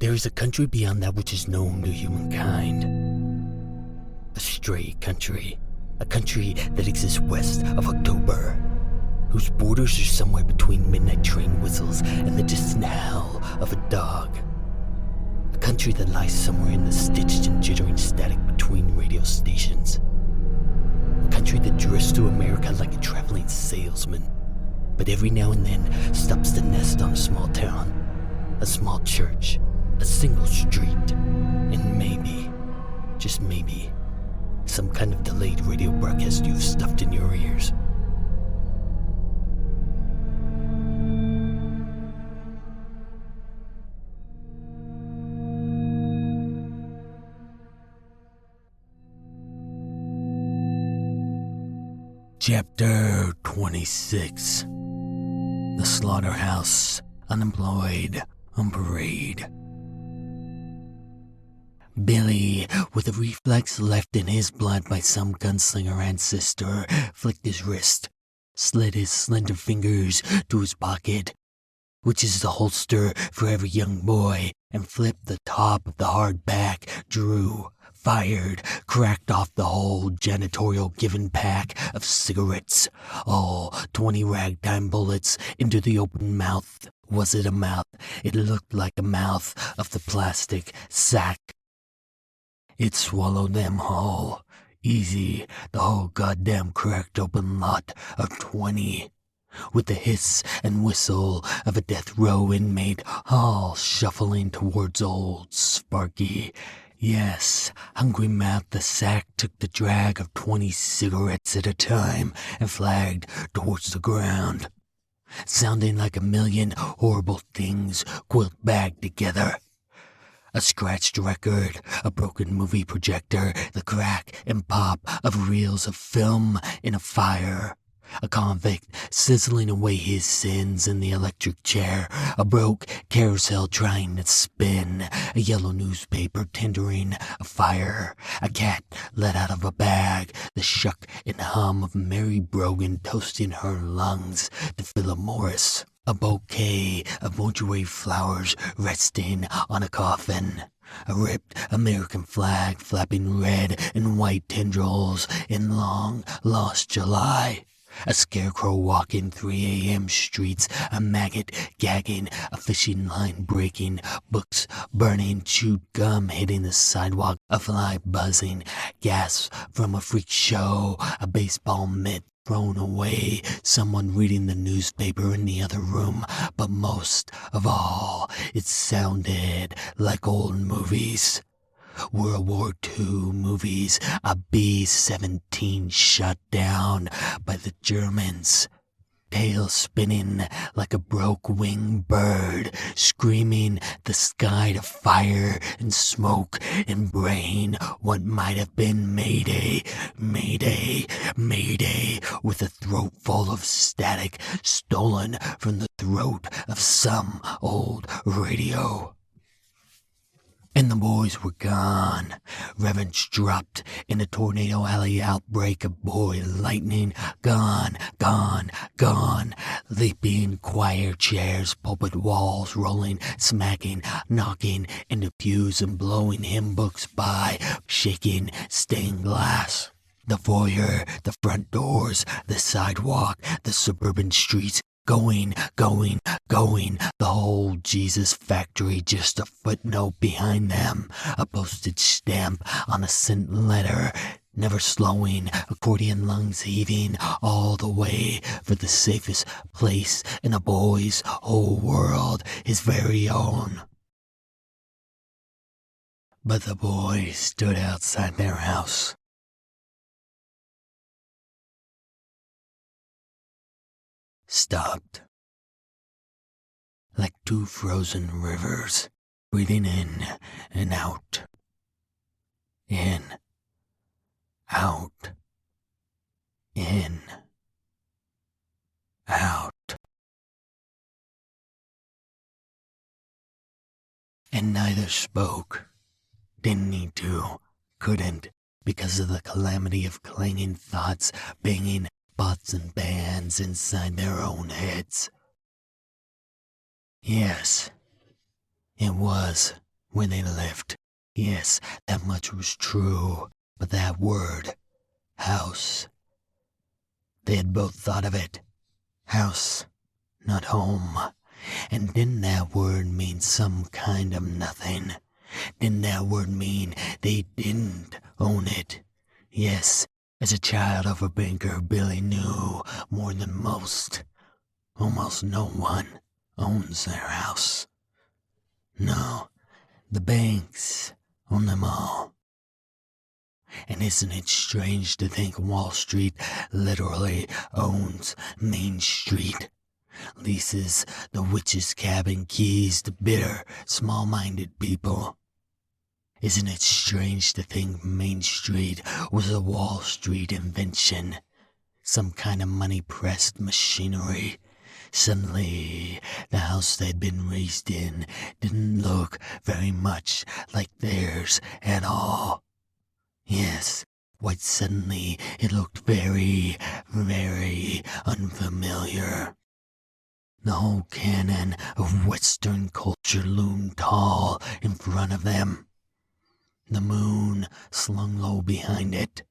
There is a country beyond that which is known to humankind. A stray country. A country that exists west of October, whose borders are somewhere between midnight train whistles and the distant howl of a dog. A country that lies somewhere in the stitched and jittering static between radio stations. A country that drifts through America like a traveling salesman, but every now and then stops to nest on a small town, a small church, a single street, and maybe, just maybe, some kind of delayed radio broadcast you've stuffed in your ears. Chapter 26. The Slaughterhouse, Unemployed, on Parade. Billy, with a reflex left in his blood by some gunslinger ancestor, flicked his wrist, slid his slender fingers to his pocket, which is the holster for every young boy, and flipped the top of the hard back, drew, fired, cracked off the whole janitorial given pack of cigarettes, all 20 ragtime bullets into the open mouth. Was it a mouth? It looked like a mouth of the plastic sack. It swallowed them whole, easy, the whole goddamn cracked open lot of 20. With the hiss and whistle of a death row inmate, all shuffling towards old Sparky. Yes, hungry mouth the sack took the drag of 20 cigarettes at a time and flagged towards the ground, sounding like a million horrible things quilt bagged together. A scratched record, a broken movie projector, the crack and pop of reels of film in a fire. A convict sizzling away his sins in the electric chair, a broke carousel trying to spin, a yellow newspaper tendering a fire, a cat let out of a bag, the shuck and hum of Mary Brogan toasting her lungs to Philip Morris, a bouquet of mortuary flowers resting on a coffin. A ripped American flag flapping red and white tendrils in long lost July. A scarecrow walking 3 a.m. streets, a maggot gagging, a fishing line breaking, books burning, chewed gum hitting the sidewalk, a fly buzzing, gas from a freak show, a baseball mitt thrown away, someone reading the newspaper in the other room, but most of all, it sounded like old movies. World War II movies, a B-17 shut down by the Germans, tail spinning like a broke-winged bird, screaming the sky to fire and smoke and brain what might have been Mayday, Mayday, Mayday, with a throat full of static stolen from the throat of some old radio. And the boys were gone. Reverence dropped in a tornado alley outbreak of boy lightning. Gone, gone, gone. Leaping choir chairs, pulpit walls, rolling, smacking, knocking into pews and blowing hymn books by, shaking stained glass. The foyer, the front doors, the sidewalk, the suburban streets, going, going, going, the whole Jesus factory, just a footnote behind them, a postage stamp on a sent letter, never slowing, accordion lungs heaving all the way for the safest place in a boy's whole world, his very own. But the boy stood outside their house. Stopped. Like two frozen rivers, breathing in and out. In, out, in, out. And neither spoke. Didn't need to, couldn't, because of the calamity of clanging thoughts banging pots and pans inside their own heads. Yes, it was where they lived. Yes, that much was true. But that word, house, they had both thought of it. House, not home. And didn't that word mean some kind of nothing? Didn't that word mean they didn't own it? Yes, as a child of a banker, Billy knew more than most. Almost no one owns their house. No, the banks own them all. And isn't it strange to think Wall Street literally owns Main Street? Leases the witch's cabin keys to bitter, small-minded people. Isn't it strange to think Main Street was a Wall Street invention? Some kind of money-pressed machinery. Suddenly, the house they'd been raised in didn't look very much like theirs at all. Yes, quite suddenly it looked very, very unfamiliar. The whole canon of Western culture loomed tall in front of them. The moon slung low behind it.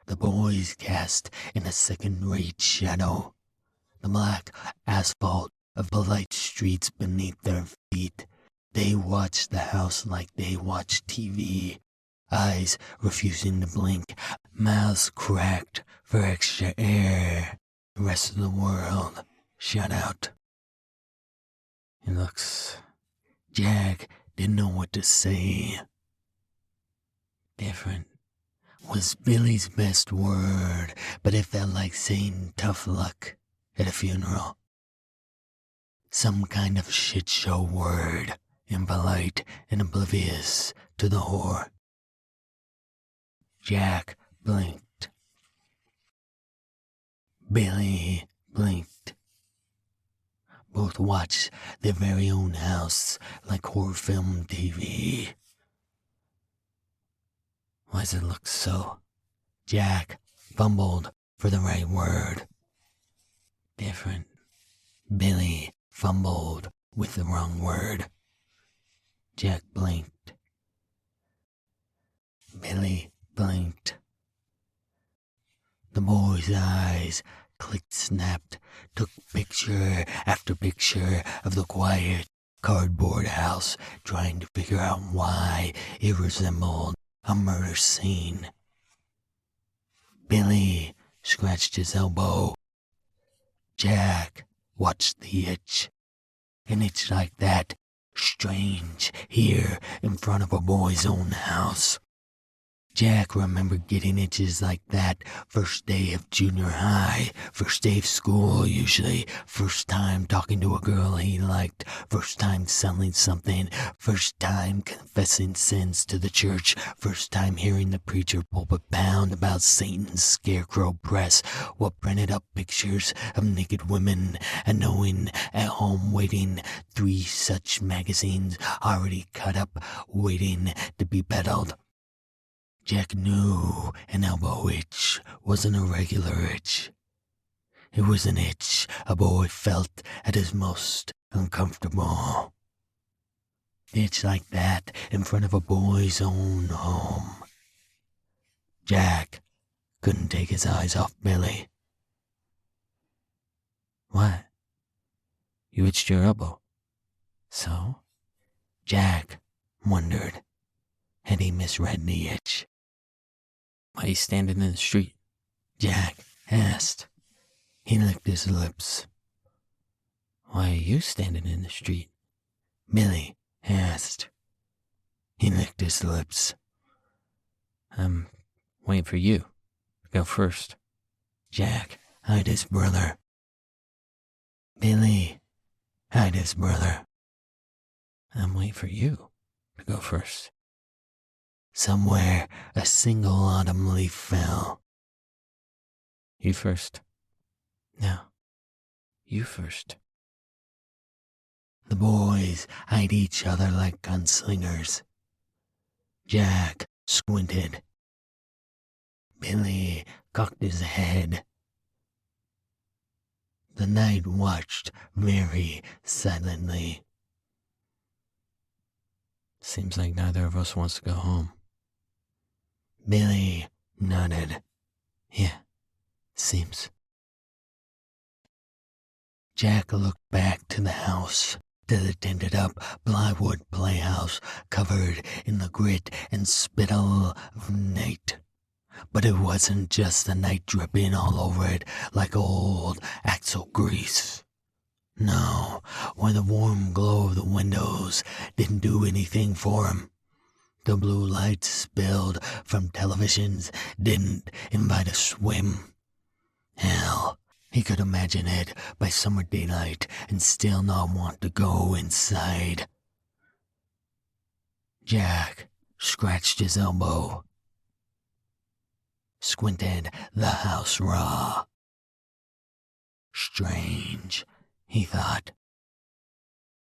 The boys cast in a second-rate shadow. The black asphalt of polite streets beneath their feet. They watched the house like they watched TV. Eyes refusing to blink, mouths cracked for extra air. The rest of the world shut out. It looks... Jack didn't know what to say. Different was Billy's best word, but it felt like saying tough luck at a funeral. Some kind of shit show word, impolite and oblivious to the horror. Jack blinked. Billy blinked. Both watched their very own house like horror film TV. Why does it look so? Jack fumbled for the right word. Different. Billy fumbled with the wrong word. Jack blinked. Billy blinked. The boy's eyes clicked, snapped, took picture after picture of the quiet cardboard house, trying to figure out why it resembled a murder scene. Billy scratched his elbow. Jack watched the itch. An itch like that, strange, here in front of a boy's own house. Jack remembered getting itches like that first day of junior high, first day of school usually, first time talking to a girl he liked, first time selling something, first time confessing sins to the church, first time hearing the preacher pulpit pound about Satan's scarecrow press, what printed up pictures of naked women, and knowing at home waiting 3 such magazines already cut up, waiting to be peddled. Jack knew an elbow itch wasn't a regular itch. It was an itch a boy felt at his most uncomfortable. Itch like that in front of a boy's own home. Jack couldn't take his eyes off Billy. What? You itched your elbow. So? Jack wondered. Had he misread the itch? Why are you standing in the street? Jack asked. He licked his lips. Why are you standing in the street? Billy asked. He licked his lips. I'm waiting for you to go first. Jack eyed his brother. Billy eyed his brother. I'm waiting for you to go first. Somewhere, a single autumn leaf fell. You first. No, you first. The boys eyed each other like gunslingers. Jack squinted. Billy cocked his head. The night watched very silently. Seems like neither of us wants to go home. Billy nodded. Yeah, seems. Jack looked back to the house, to the tinted up plywood playhouse covered in the grit and spittle of night. But it wasn't just the night dripping all over it like old axle grease. No, where the warm glow of the windows didn't do anything for him. The blue lights spilled from televisions didn't invite a swim. Hell, he could imagine it by summer daylight and still not want to go inside. Jack scratched his elbow, squinted the house raw. Strange, he thought.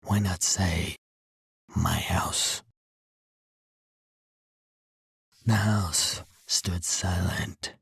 Why not say, my house? The house stood silent.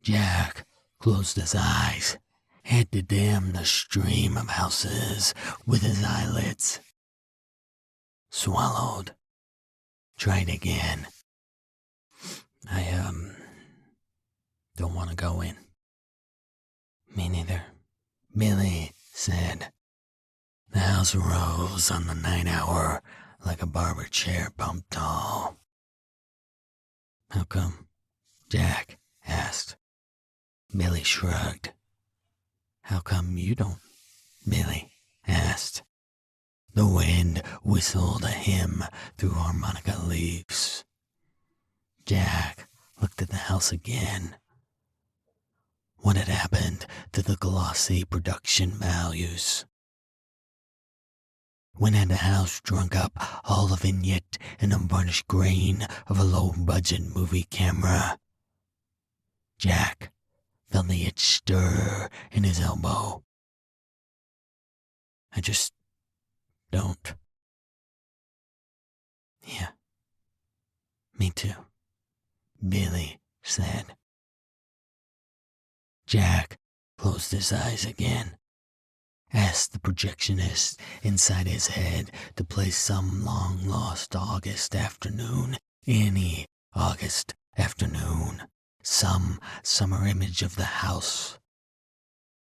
Jack closed his eyes, had to dam the stream of houses with his eyelids. Swallowed. Tried again. I don't want to go in. Me neither, Billy said. The house rose on the night hour like a barber chair pumped tall. How come? Jack asked. Billy shrugged. How come you don't? Billy asked. The wind whistled a hymn through harmonica leaves. Jack looked at the house again. What had happened to the glossy production values? When had the house drunk up all the vignette and unvarnished grain of a low-budget movie camera? Jack felt the itch stir in his elbow. I just don't. Yeah, me too, Billy said. Jack closed his eyes again, asked the projectionist inside his head to play some long-lost August afternoon, any August afternoon, some summer image of the house.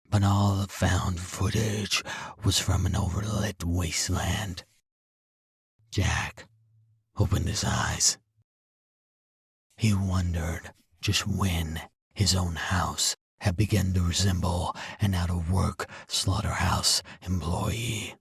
But all the found footage was from an overlit wasteland. Jack opened his eyes. He wondered just when his own house had begun to resemble an out-of-work slaughterhouse employee.